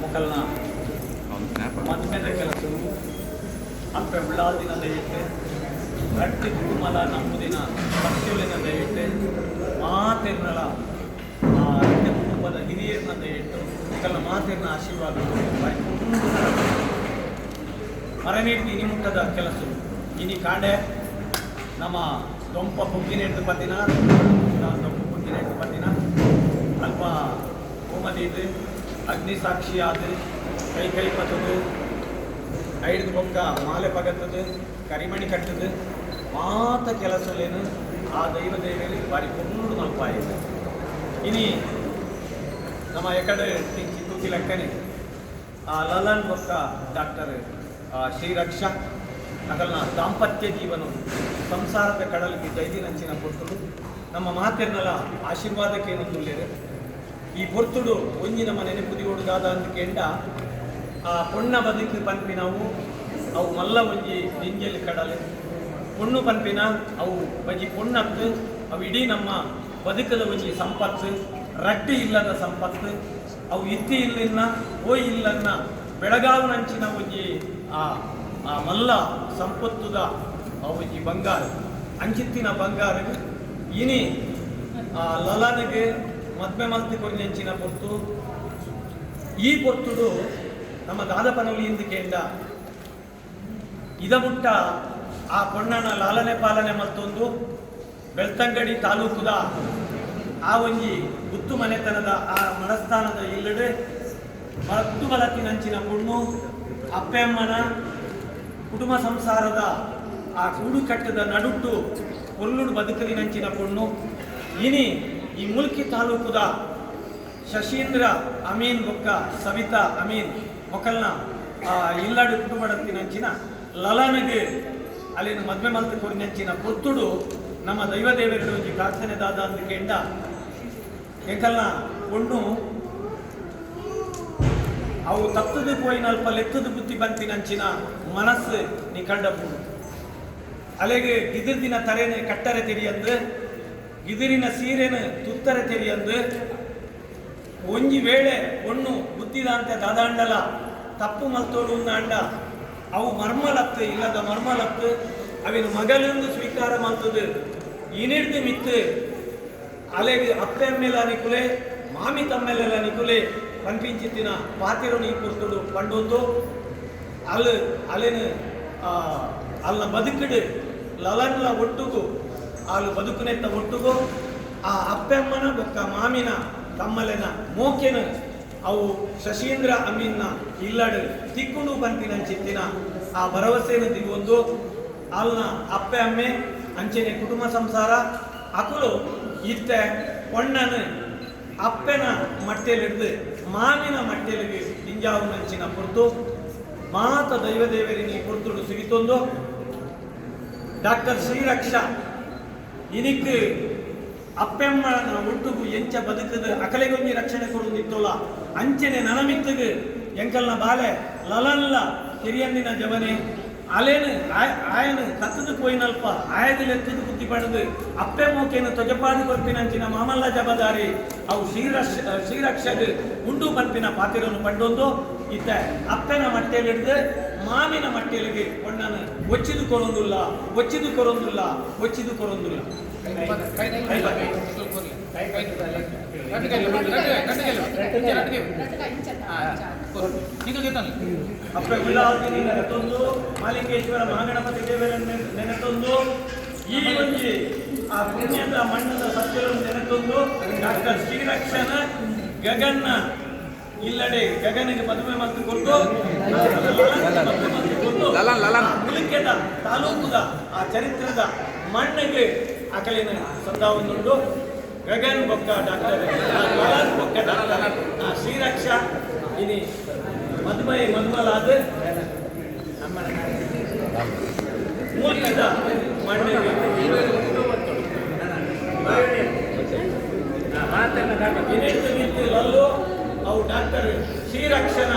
ಮೊಕಲ್ನ ಮದ್ಮೆದ ಕೆಲಸವು ಅಪ್ಪ ಉಳ್ಳಾದಿನ ದಯವಿಟ್ಟು ಗಟ್ಟಿ ಕುಟುಂಬದ ನಮ್ಮದಿನ ಭಕ್ತಿಯುಳಿನ ದಯವಿಟ್ಟು ಮಾತೆನ್ನಲ ಗಟ್ಟಿ ಕುಟುಂಬದ ಹಿರಿಯರನ್ನ ದಯವಿಟ್ಟು ಮೊಕಲ್ನ ಮಾತೆನ್ನ ಆಶೀರ್ವಾದ ಮರನೀಡಿ ನಿಮುಟ್ಟದ ಕೆಲಸವು ಇನಿ ಕಾಂಡೆ ನಮ್ಮ ದೊಂಪ ಪುಗ್ಗಿನೆಡ್ದು ಪತ್ತಿನ ದೊಂಪ ಪುಗ್ಗಿನೆಡ್ದು ಪತ್ತಿನ ಅಲ್ಪ ಹೋಮದಿದ್ದು ಅಗ್ನಿ ಸಾಕ್ಷಿ ಆದ ಕೈ ಪತ್ತದು ಐದು ಬೊಕ್ಕ ಮಾಲೆ ಪಗತ್ತದು ಕರಿಮಣಿ ಕಟ್ಟದು ಮಾತ ಕೆಲಸಲೇನು ಆ ದೈವ ದೇವರಲ್ಲಿ ಬಾರಿ ಕೊಂಡು ಮಲ್ಪಾಯಿದೆ ಇನಿ ನಮ್ಮ ಎಕಡೆ ಚಿತ್ತೂತಿ ಲೆಕ್ಕನೆ ಆ ಲಲನ್ ಬೊಕ್ಕ ಡಾಕ್ಟರ್ ಶ್ರೀರಕ್ಷಾ ನಗಲ್ನ ದಾಂಪತ್ಯ ಜೀವನ ಸಂಸಾರದ ಕಡಲಿಗೆ ಜೈದಿನಂಚಿನ ಪೊರ್ತುಡು ನಮ್ಮ ಮಾತೆರ್ನಲ ಆಶೀರ್ವಾದಕ್ಕೆ ತುಳ್ಳಿದೆ ಈ ಪೊರ್ತುಡು ಒಂಜಿ ನಮ್ಮ ನೆನಪುದಿ ಹುಡುಗಾದ ಅಂದ್ಕೆಂಡ ಆ ಪೊಣ್ಣ ಬದುಕು ಪನ್ಪಿನವು ಅವು ಮಲ್ಲ ಒಂಜಿ ನಿಂಜಲಿ ಕಡಲೆ ಪೊಣ್ಣು ಪನ್ಪಿನ ಅವು ಬಜಿ ಪೊಣ್ಣತ್ತು ಅವು ಇಡೀ ನಮ್ಮ ಬದುಕದ ಒಂಜಿ ಸಂಪತ್ತು ರಡ್ಡಿ ಇಲ್ಲದ ಸಂಪತ್ತು ಅವು ಇತ್ತಿ ಇಲ್ಲಿನ ಓಯ್ ಇಲ್ಲನ್ನ ಬೆಳಗಾವಿನಂಚಿನ ಒಂಜಿ ಆ ಮಲ್ಲ ಸಂಪತ್ತುದ ಒಂಜಿ ಬಂಗಾರ ಅಂಚಿತ್ತಿನ ಬಂಗಾರ ಇನಿ ಲಲನಿಗೆ ಮದ್ಮೆ ಮಲ್ತಿ ಕೊರಿನೆಂಚಿನ ಪೊರ್ತು ಈ ಪೊರ್ತುಡು ನಮ್ಮ ದಾದಪನವಲಿ ಇಂದಿಕೆಂಡ ಇದ ಮುಟ್ಟ ಆ ಪೊಣ್ಣನ ಲಾಲನೆ ಪಾಲನೆ ಮತ್ತೊಂದು ಬೆಳ್ತಂಗಡಿ ತಾಲೂಕುದ ಆ ಒಂಜಿ ಗುತ್ತು ಮನೆತನದ ಆ ಮನಸ್ಥಾನದ ಇಲ್ಲಡೆ ಮದ್ದು ಬಲತ್ತಿನಂಚಿನ ಪೊಣ್ಣು ಅಪ್ಪೆಮ್ಮನ ಕುಟುಂಬ ಸಂಸಾರದ ಆ ಕೂಡು ಕಟ್ಟದ ನಡುಟ್ಟು ಕೊಲ್ಲುಡು ಬದುಕಲಿನಂಚಿನ ಪೊಣ್ಣು ಇನಿ ಈ ಮುಲ್ಕಿ ತಾಲೂಕುದ ಶಶೀಂದ್ರ ಅಮೀನ್ ಬೊಕ್ಕ ಸವಿತಾ ಅಮೀನ್ ಮೊಕಲ್ನ ಇಲ್ಲಾಡು ಕುಟುಂಬಡತ್ತಿನಂಚಿನ ಲಲನಿಗೆ ಅಲ್ಲಿನ ಮದ್ವೆ ಮಲ್ತಿ ಕೊರಿನಂಚಿನ ಪೊತ್ತುಡು ನಮ್ಮ ದೈವ ದೇವರಿಗೆ ಒಂಜಿ ಪ್ರಾರ್ಥನೆ ದಾದ ಅಂದ್ಕೆಂಡ ಎಂಕಲ್ನ ಪೊಣ್ಣು ಅವು ತಪ್ಪದು ಪೋಯಿನಲ್ಪ ಲೆಕ್ಕದು ಬುದ್ಧಿ ಬಂತಿನಂಚಿನ ಮನಸ್ಸು ನೀ ಕಂಡಪುಡು ಅಲೆಗೆ ಗಿದಿರ್ದಿನ ತಲೆನೆ ಕಟ್ಟರೆ ತೆರಿಯಂದು ಗಿದಿರಿನ ಸೀರೆನು ತುತ್ತರೆ ತೆರಿಯಂದು ಒಂಜಿ ವೇಳೆ ಒಣ್ಣು ಬುದ್ಧಿದಾಂತೆ ದಾದಾಂಡಲ ತಪ್ಪು ಮಲ್ತೋಡು ಅಂಡ ಅವು ಮರ್ಮಲತ್ತು ಇಲ್ಲದ ಮರ್ಮಲತ್ತು ಅವಿನ ಮಗಲಿಂದು ಸ್ವೀಕಾರ ಮಾಡ್ತದೆ ಇನಿಡ್ದು ಮಿತ್ತು ಅಲೆಗೆ ಅಪ್ಪೆ ಮೇಲೆ ನಿಕುಲೆ ಮಾಮಿ ತಮ್ಮೆಲ್ಲ ನಿಕುಲೆ ಪಂಪಿಂಚಿತ್ತಿನ ಪಾತಿರು ನೀ ಕೊಡ್ತಡು ಪಂಡೊಂದು ಅಲ್ಲೇನು ಅಲ್ಲ ಬದುಕಿಡು ಲಲನ್ಲ ಒಟ್ಟುಗು ಅಲ್ಲಿ ಬದುಕುನೆತ್ತ ಒಟ್ಟುಗು ಆ ಅಪ್ಪೆಮ್ಮನ ಬೊಕ್ಕ ಮಾಮಿನ ತಮ್ಮಲೆನ ಮೋಕೆನ ಅವು ಶಶೀಂದ್ರ ಅಮೀನ್ನ ಇಲ್ಲಡು ತಿಕ್ಕುಡು ಪಂಪಿನಂಚಿತ್ತಿನ ಆ ಭರವಸೆನ ದಿಗೊಂದು ಅಲ್ನ ಅಪ್ಪೆ ಅಮ್ಮೆ ಅಂಚೆನೆ ಕುಟುಂಬ ಸಂಸಾರ ಅಕುಲು ಇತ್ತೆ ಪೊಣ್ಣನು ಅಪ್ಪೆನ ಮಟ್ಟೆಲಿಡ್ದು ಮಾಮಿನ ಮಟ್ಟೆಲಿಗೆ ಇಂಜಾವುನಂಚಿನ ಪೊರ್ತು ಮಾತ ದೈವ ದೇವರಿನಿ ಪೊರ್ತುಡು ಸಿಗಿತೊಂದು ಡಾಕ್ಟರ್ ಶ್ರೀರಕ್ಷಾ ಇನಿಕ್ ಅಪ್ಪೆಮ್ಮನ ಒಟ್ಟುಗು ಎಂಚ ಬದುಕದ ಅಕಲೆಗೊಂಜಿ ರಕ್ಷಣೆ ಕೊಡುದಿತ್ತೋಲ್ಲ ಅಂಚೆನೆ ನನಮಿತ್ತಗ ಎಂಕಲ್ನ ಬಾಲೆ ಲಲನ್ಲ ಹಿರಿಯಂದಿನ ಜವನೆ ಅಲೇನು ಆಯನು ಕತ್ತದು ಪೋಯಿನಲ್ಪ ಆಯದಿಲೆತ್ತದು ಬುದ್ಧಿ ಪಡೆದು ಅಪ್ಪೆ ಮೋಕೆಯನ್ನು ತೊಜಪಾದಿ ಕೊರ್ಪಿನಂಚಿನ ಮಾಮಲ್ಲ ಜಬದಾರಿ ಅವು ಶ್ರೀರಕ್ಷಗ ಉಂಡು ಪಂಪಿನ ಪಾತಿರನ್ನು ಪಂಡೊಂದು ಇತ್ತ ಅಪ್ಪೆನ ಮಟ್ಟೆಲಿಡ್ದು ಮಾಮಿನ ಮಟ್ಟೆಲಿಗೆ ಒಣ್ಣನು ಒಚ್ಚಿದು ಕೊರೊಂದುಲ್ಲ ಅಪ್ಪ ಉಳ್ಳಾದಿನಿ ನೆನೆತೊಂದು ಮಾಲಿಂಗೇಶ್ವರ ಮಹಾಗಣಪತಿ ದೇವರ ನೆನೆತೊಂದು ಈ ಒಂಜಿ ಆ ಪುಣ್ಯದ ಮಣ್ಣದ ಸತ್ಯವನ್ನು ನೆನೆತೊಂದು ಡಾಕ್ಟರ್ ಶ್ರೀರಕ್ಷನ ಗಗನ್ನ ಇಲ್ಲಡೆ ಗಗನಿಗೆ ಮದುವೆ ಮತ್ತು ಕೊಟ್ಟು ಮುಲಿಕೆದ ತಾಲೂಕುದ ಆ ಚರಿತ್ರದ ಮಣ್ಣಿಗೆ ಅಕಲಿನ ಸಂದಾವನ್ನುಂಡು ಗಗನ್ ಬೊಕ್ಕ ಡಾಕ್ಟರ್ ಬೊಕ್ಕ ಡಾಕ್ಟರ್ ಶ್ರೀರಕ್ಷಾ ಇನಿ ಮದುಮಲಾದ ಮೂಲಿಕೆದ ಮಣ್ಣಿಗೆ ಲಲ್ಲು ಅವು ಡಾಕ್ಟರ್ ಶ್ರೀರಕ್ಷನ